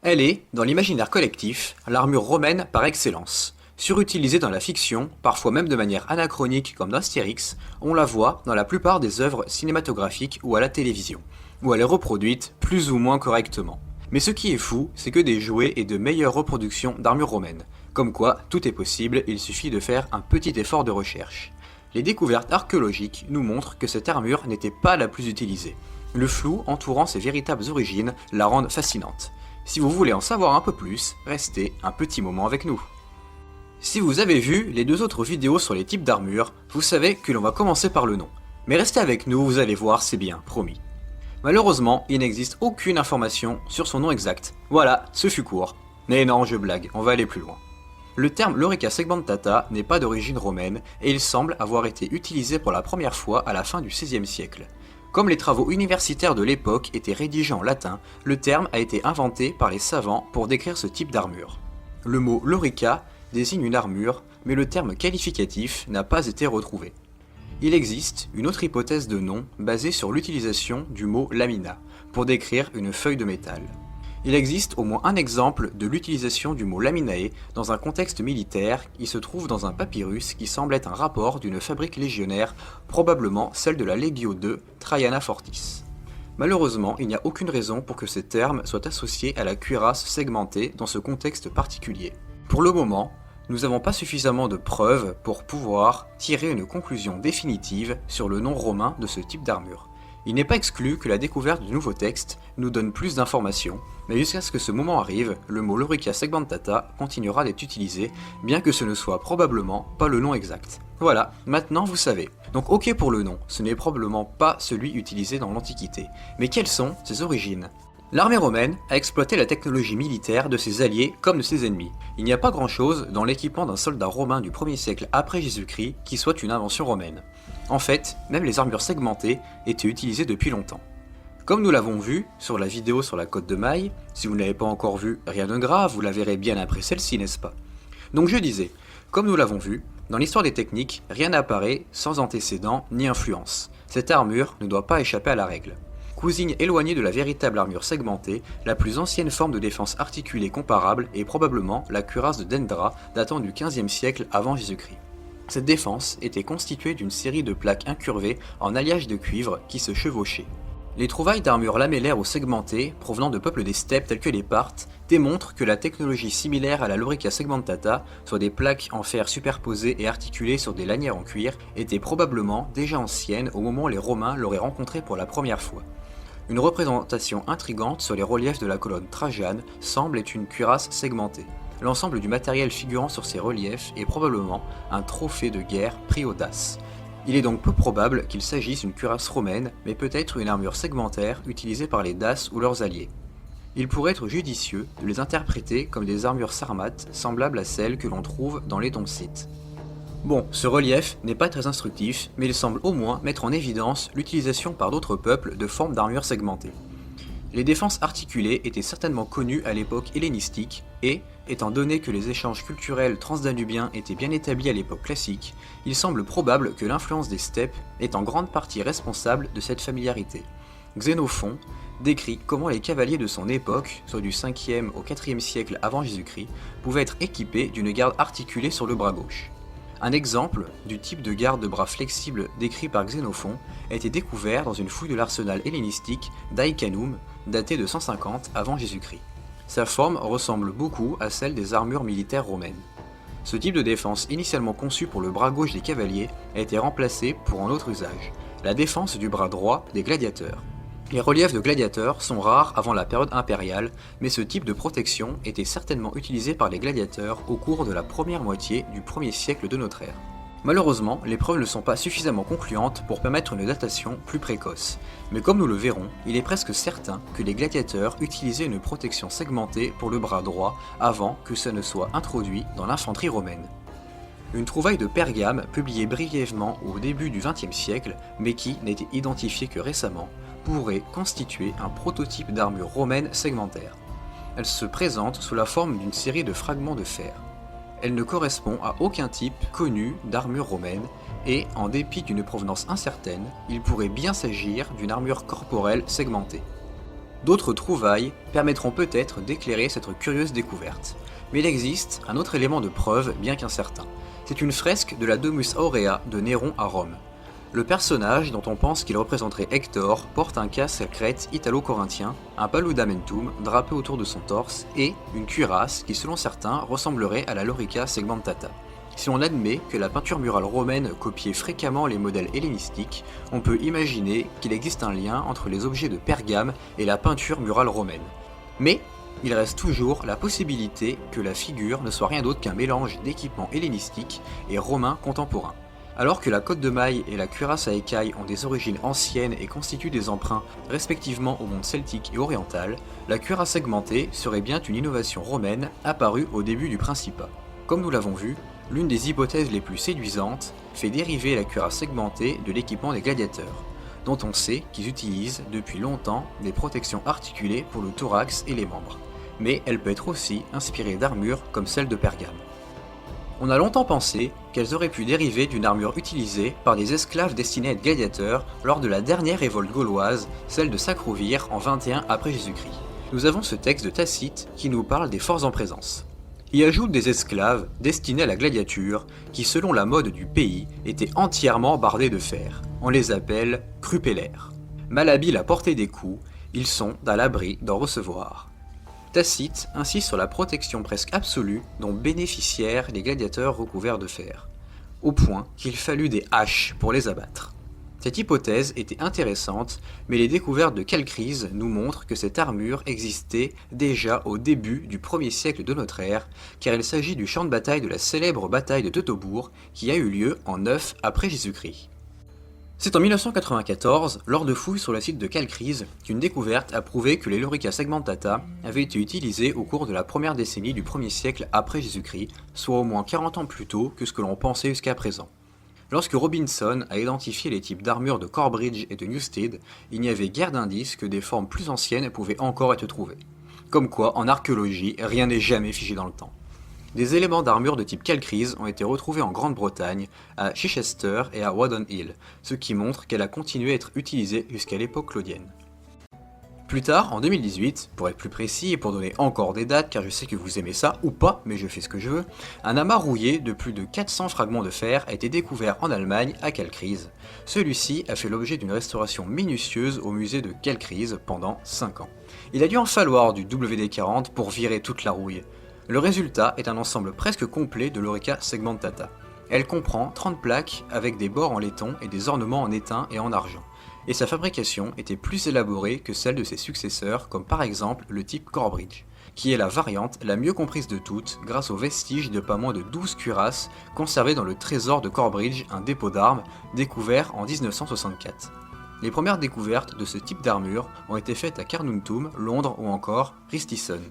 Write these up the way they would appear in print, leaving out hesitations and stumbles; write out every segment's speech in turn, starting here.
Elle est, dans l'imaginaire collectif, l'armure romaine par excellence. Surutilisée dans la fiction, parfois même de manière anachronique comme dans Astérix, on la voit dans la plupart des œuvres cinématographiques ou à la télévision, où elle est reproduite plus ou moins correctement. Mais ce qui est fou, c'est que des jouets et de meilleures reproductions d'armure romaine. Comme quoi, tout est possible, il suffit de faire un petit effort de recherche. Les découvertes archéologiques nous montrent que cette armure n'était pas la plus utilisée. Le flou entourant ses véritables origines la rendent fascinante. Si vous voulez en savoir un peu plus, restez un petit moment avec nous. Si vous avez vu les deux autres vidéos sur les types d'armure, vous savez que l'on va commencer par le nom. Mais restez avec nous, vous allez voir, c'est bien, promis. Malheureusement, il n'existe aucune information sur son nom exact. Voilà, ce fut court. Mais non, je blague, on va aller plus loin. Le terme Lorica segmentata n'est pas d'origine romaine et il semble avoir été utilisé pour la première fois à la fin du XVIe siècle. Comme les travaux universitaires de l'époque étaient rédigés en latin, le terme a été inventé par les savants pour décrire ce type d'armure. Le mot lorica désigne une armure, mais le terme qualificatif n'a pas été retrouvé. Il existe une autre hypothèse de nom basée sur l'utilisation du mot lamina pour décrire une feuille de métal. Il existe au moins un exemple de l'utilisation du mot laminae dans un contexte militaire qui se trouve dans un papyrus qui semble être un rapport d'une fabrique légionnaire, probablement celle de la Legio II Traiana Fortis. Malheureusement, il n'y a aucune raison pour que ces termes soient associés à la cuirasse segmentée dans ce contexte particulier. Pour le moment, nous n'avons pas suffisamment de preuves pour pouvoir tirer une conclusion définitive sur le nom romain de ce type d'armure. Il n'est pas exclu que la découverte de nouveaux textes nous donne plus d'informations, mais jusqu'à ce que ce moment arrive, le mot Lorica segmentata continuera d'être utilisé, bien que ce ne soit probablement pas le nom exact. Voilà, maintenant vous savez. Donc ok pour le nom, ce n'est probablement pas celui utilisé dans l'Antiquité. Mais quelles sont ses origines ? L'armée romaine a exploité la technologie militaire de ses alliés comme de ses ennemis. Il n'y a pas grand-chose dans l'équipement d'un soldat romain du 1er siècle après Jésus-Christ qui soit une invention romaine. En fait, même les armures segmentées étaient utilisées depuis longtemps. Comme nous l'avons vu sur la vidéo sur la côte de Maille, si vous ne l'avez pas encore vu, rien de grave, vous la verrez bien après celle-ci, n'est-ce pas ? Donc je disais, comme nous l'avons vu, dans l'histoire des techniques, rien n'apparaît sans antécédent ni influence. Cette armure ne doit pas échapper à la règle. Cousine éloignée de la véritable armure segmentée, la plus ancienne forme de défense articulée comparable est probablement la cuirasse de Dendra datant du XVe siècle avant Jésus-Christ. Cette défense était constituée d'une série de plaques incurvées en alliage de cuivre qui se chevauchaient. Les trouvailles d'armures lamellaires ou segmentées, provenant de peuples des steppes tels que les Parthes, démontrent que la technologie similaire à la Lorica segmentata, soit des plaques en fer superposées et articulées sur des lanières en cuir, était probablement déjà ancienne au moment où les Romains l'auraient rencontrée pour la première fois. Une représentation intrigante sur les reliefs de la colonne Trajane semble être une cuirasse segmentée. L'ensemble du matériel figurant sur ces reliefs est probablement un trophée de guerre pris au Dace. Il est donc peu probable qu'il s'agisse d'une cuirasse romaine, mais peut-être une armure segmentaire utilisée par les Daces ou leurs alliés. Il pourrait être judicieux de les interpréter comme des armures sarmates semblables à celles que l'on trouve dans les Tombsites. Bon, ce relief n'est pas très instructif, mais il semble au moins mettre en évidence l'utilisation par d'autres peuples de formes d'armure segmentées. Les défenses articulées étaient certainement connues à l'époque hellénistique et, étant donné que les échanges culturels transdanubiens étaient bien établis à l'époque classique, il semble probable que l'influence des steppes est en grande partie responsable de cette familiarité. Xénophon décrit comment les cavaliers de son époque, soit du 5e au 4e siècle avant Jésus-Christ, pouvaient être équipés d'une garde articulée sur le bras gauche. Un exemple du type de garde de bras flexible décrit par Xénophon a été découvert dans une fouille de l'arsenal hellénistique d'Aïcanum, daté de 150 avant Jésus-Christ. Sa forme ressemble beaucoup à celle des armures militaires romaines. Ce type de défense, initialement conçu pour le bras gauche des cavaliers, a été remplacé pour un autre usage, la défense du bras droit des gladiateurs. Les reliefs de gladiateurs sont rares avant la période impériale, mais ce type de protection était certainement utilisé par les gladiateurs au cours de la première moitié du 1er siècle de notre ère. Malheureusement, les preuves ne sont pas suffisamment concluantes pour permettre une datation plus précoce, mais comme nous le verrons, il est presque certain que les gladiateurs utilisaient une protection segmentée pour le bras droit avant que ça ne soit introduit dans l'infanterie romaine. Une trouvaille de Pergame, publiée brièvement au début du XXe siècle, mais qui n'a été identifiée que récemment, pourrait constituer un prototype d'armure romaine segmentaire. Elle se présente sous la forme d'une série de fragments de fer. Elle ne correspond à aucun type connu d'armure romaine et, en dépit d'une provenance incertaine, il pourrait bien s'agir d'une armure corporelle segmentée. D'autres trouvailles permettront peut-être d'éclairer cette curieuse découverte. Mais il existe un autre élément de preuve bien qu'incertain. C'est une fresque de la Domus Aurea de Néron à Rome. Le personnage, dont on pense qu'il représenterait Hector, porte un casque à crête italo-corinthien, un paludamentum drapé autour de son torse et une cuirasse qui selon certains ressemblerait à la lorica segmentata. Si on admet que la peinture murale romaine copiait fréquemment les modèles hellénistiques, on peut imaginer qu'il existe un lien entre les objets de Pergame et la peinture murale romaine. Mais il reste toujours la possibilité que la figure ne soit rien d'autre qu'un mélange d'équipements hellénistiques et romains contemporains. Alors que la cotte de maille et la cuirasse à écailles ont des origines anciennes et constituent des emprunts respectivement au monde celtique et oriental, la cuirasse segmentée serait bien une innovation romaine apparue au début du Principat. Comme nous l'avons vu, l'une des hypothèses les plus séduisantes fait dériver la cuirasse segmentée de l'équipement des gladiateurs, dont on sait qu'ils utilisent depuis longtemps des protections articulées pour le thorax et les membres, mais elle peut être aussi inspirée d'armures comme celle de Pergame. On a longtemps pensé qu'elles auraient pu dériver d'une armure utilisée par des esclaves destinés à être gladiateurs lors de la dernière révolte gauloise, celle de Sacrovir en 21 après Jésus-Christ. Nous avons ce texte de Tacite qui nous parle des forces en présence. Y ajoutent des esclaves destinés à la gladiature qui, selon la mode du pays, étaient entièrement bardés de fer. On les appelle crupellaires. Malhabiles à porter des coups, ils sont à l'abri d'en recevoir. Tacite insiste sur la protection presque absolue dont bénéficièrent les gladiateurs recouverts de fer, au point qu'il fallut des haches pour les abattre. Cette hypothèse était intéressante, mais les découvertes de Calcryse nous montrent que cette armure existait déjà au début du 1er siècle de notre ère, car il s'agit du champ de bataille de la célèbre bataille de Teutobourg qui a eu lieu en 9 après Jésus-Christ. C'est en 1994, lors de fouilles sur le site de Calcryse, qu'une découverte a prouvé que les lorica segmentata avaient été utilisées au cours de la première décennie du 1er siècle après Jésus-Christ, soit au moins 40 ans plus tôt que ce que l'on pensait jusqu'à présent. Lorsque Robinson a identifié les types d'armures de Corbridge et de Newstead, il n'y avait guère d'indices que des formes plus anciennes pouvaient encore être trouvées. Comme quoi, en archéologie, rien n'est jamais figé dans le temps. Des éléments d'armure de type Calcryse ont été retrouvés en Grande-Bretagne, à Chichester et à Wadden Hill, ce qui montre qu'elle a continué à être utilisée jusqu'à l'époque claudienne. Plus tard, en 2018, pour être plus précis et pour donner encore des dates car je sais que vous aimez ça ou pas, mais je fais ce que je veux, un amas rouillé de plus de 400 fragments de fer a été découvert en Allemagne à Calcryse. Celui-ci a fait l'objet d'une restauration minutieuse au musée de Calcryse pendant 5 ans. Il a dû en falloir du WD-40 pour virer toute la rouille. Le résultat est un ensemble presque complet de lorica segmentata. Elle comprend 30 plaques avec des bords en laiton et des ornements en étain et en argent. Et sa fabrication était plus élaborée que celle de ses successeurs, comme par exemple le type Corbridge, qui est la variante la mieux comprise de toutes grâce aux vestiges de pas moins de 12 cuirasses conservées dans le trésor de Corbridge, un dépôt d'armes découvert en 1964. Les premières découvertes de ce type d'armure ont été faites à Carnuntum, Londres ou encore Ristisson.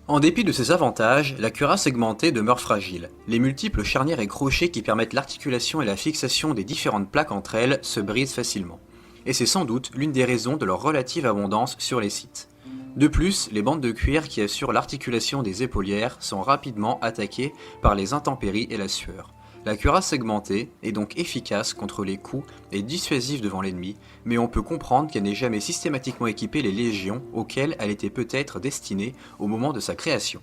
En dépit de ses avantages, la cuirasse segmentée demeure fragile. Les multiples charnières et crochets qui permettent l'articulation et la fixation des différentes plaques entre elles se brisent facilement. Et c'est sans doute l'une des raisons de leur relative abondance sur les sites. De plus, les bandes de cuir qui assurent l'articulation des épaulières sont rapidement attaquées par les intempéries et la sueur. La cuirasse segmentée est donc efficace contre les coups et dissuasive devant l'ennemi, mais on peut comprendre qu'elle n'ait jamais systématiquement équipé les légions auxquelles elle était peut-être destinée au moment de sa création.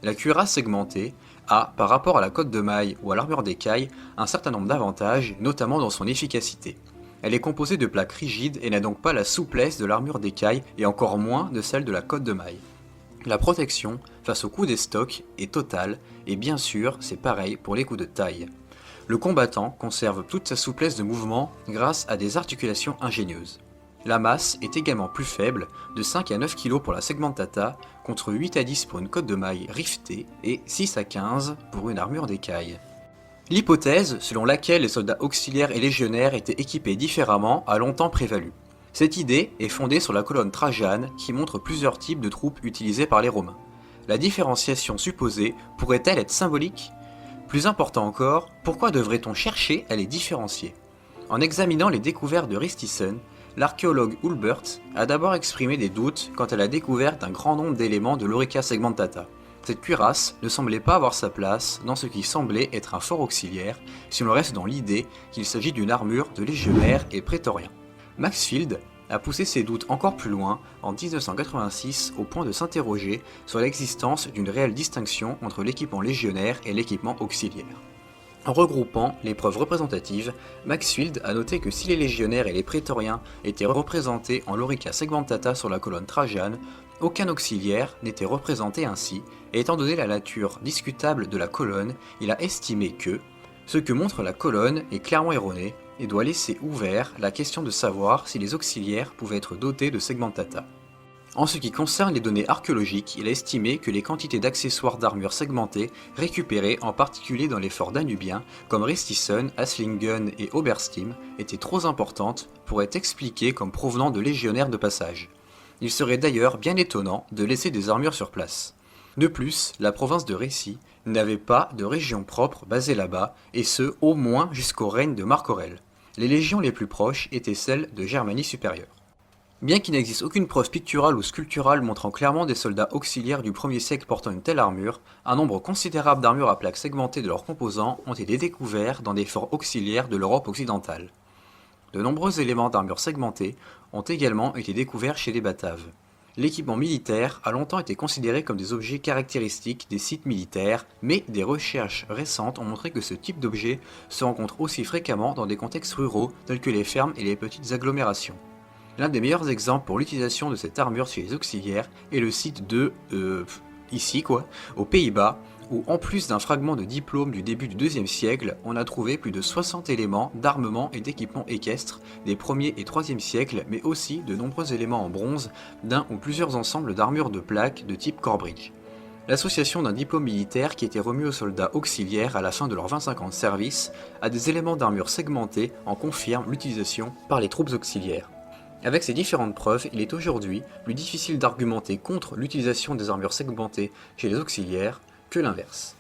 La cuirasse segmentée a, par rapport à la cotte de maille ou à l'armure d'écaille, un certain nombre d'avantages, notamment dans son efficacité. Elle est composée de plaques rigides et n'a donc pas la souplesse de l'armure d'écaille et encore moins de celle de la cotte de maille. La protection face aux coups des stocks est totale et bien sûr c'est pareil pour les coups de taille. Le combattant conserve toute sa souplesse de mouvement grâce à des articulations ingénieuses. La masse est également plus faible, de 5 à 9 kg pour la segmentata, contre 8 à 10 pour une cotte de maille rivetée et 6 à 15 pour une armure d'écaille. L'hypothèse selon laquelle les soldats auxiliaires et légionnaires étaient équipés différemment a longtemps prévalu. Cette idée est fondée sur la colonne Trajane qui montre plusieurs types de troupes utilisées par les Romains. La différenciation supposée pourrait-elle être symbolique ? Plus important encore, pourquoi devrait-on chercher à les différencier ? En examinant les découvertes de Ristisson, l'archéologue Hulbert a d'abord exprimé des doutes quant à la découverte d'un grand nombre d'éléments de lorica segmentata. Cette cuirasse ne semblait pas avoir sa place dans ce qui semblait être un fort auxiliaire si l'on reste dans l'idée qu'il s'agit d'une armure de légionnaires et prétoriens. Maxfield a poussé ses doutes encore plus loin en 1986 au point de s'interroger sur l'existence d'une réelle distinction entre l'équipement légionnaire et l'équipement auxiliaire. En regroupant les preuves représentatives, Maxfield a noté que si les légionnaires et les prétoriens étaient représentés en lorica segmentata sur la colonne Trajane, aucun auxiliaire n'était représenté ainsi, et étant donné la nature discutable de la colonne, il a estimé que ce que montre la colonne est clairement erroné et doit laisser ouvert la question de savoir si les auxiliaires pouvaient être dotés de segmentata. En ce qui concerne les données archéologiques, il a estimé que les quantités d'accessoires d'armure segmentées récupérées en particulier dans les forts danubiens comme Restisen, Aslingen et Oberstim étaient trop importantes pour être expliquées comme provenant de légionnaires de passage. Il serait d'ailleurs bien étonnant de laisser des armures sur place. De plus, la province de Récy n'avait pas de région propre basée là-bas, et ce au moins jusqu'au règne de Marc Aurèle. Les légions les plus proches étaient celles de Germanie supérieure. Bien qu'il n'existe aucune preuve picturale ou sculpturale montrant clairement des soldats auxiliaires du 1er siècle portant une telle armure, un nombre considérable d'armures à plaques segmentées de leurs composants ont été découverts dans des forts auxiliaires de l'Europe occidentale. De nombreux éléments d'armure segmentée ont également été découverts chez les Bataves. L'équipement militaire a longtemps été considéré comme des objets caractéristiques des sites militaires, mais des recherches récentes ont montré que ce type d'objet se rencontre aussi fréquemment dans des contextes ruraux tels que les fermes et les petites agglomérations. L'un des meilleurs exemples pour l'utilisation de cette armure chez les auxiliaires est le site aux Pays-Bas, où en plus d'un fragment de diplôme du début du IIe siècle, on a trouvé plus de 60 éléments d'armement et d'équipement équestre des 1er et 3e siècles, mais aussi de nombreux éléments en bronze d'un ou plusieurs ensembles d'armures de plaques de type Corbridge. L'association d'un diplôme militaire qui était remis aux soldats auxiliaires à la fin de leurs 25 ans de service à des éléments d'armure segmentés en confirme l'utilisation par les troupes auxiliaires. Avec ces différentes preuves, il est aujourd'hui plus difficile d'argumenter contre l'utilisation des armures segmentées chez les auxiliaires que l'inverse.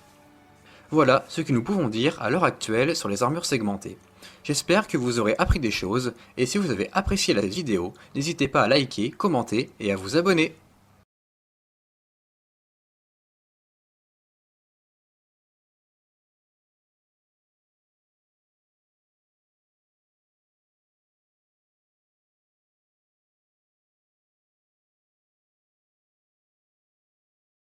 Voilà ce que nous pouvons dire à l'heure actuelle sur les armures segmentées. J'espère que vous aurez appris des choses, et si vous avez apprécié la vidéo, n'hésitez pas à liker, commenter et à vous abonner.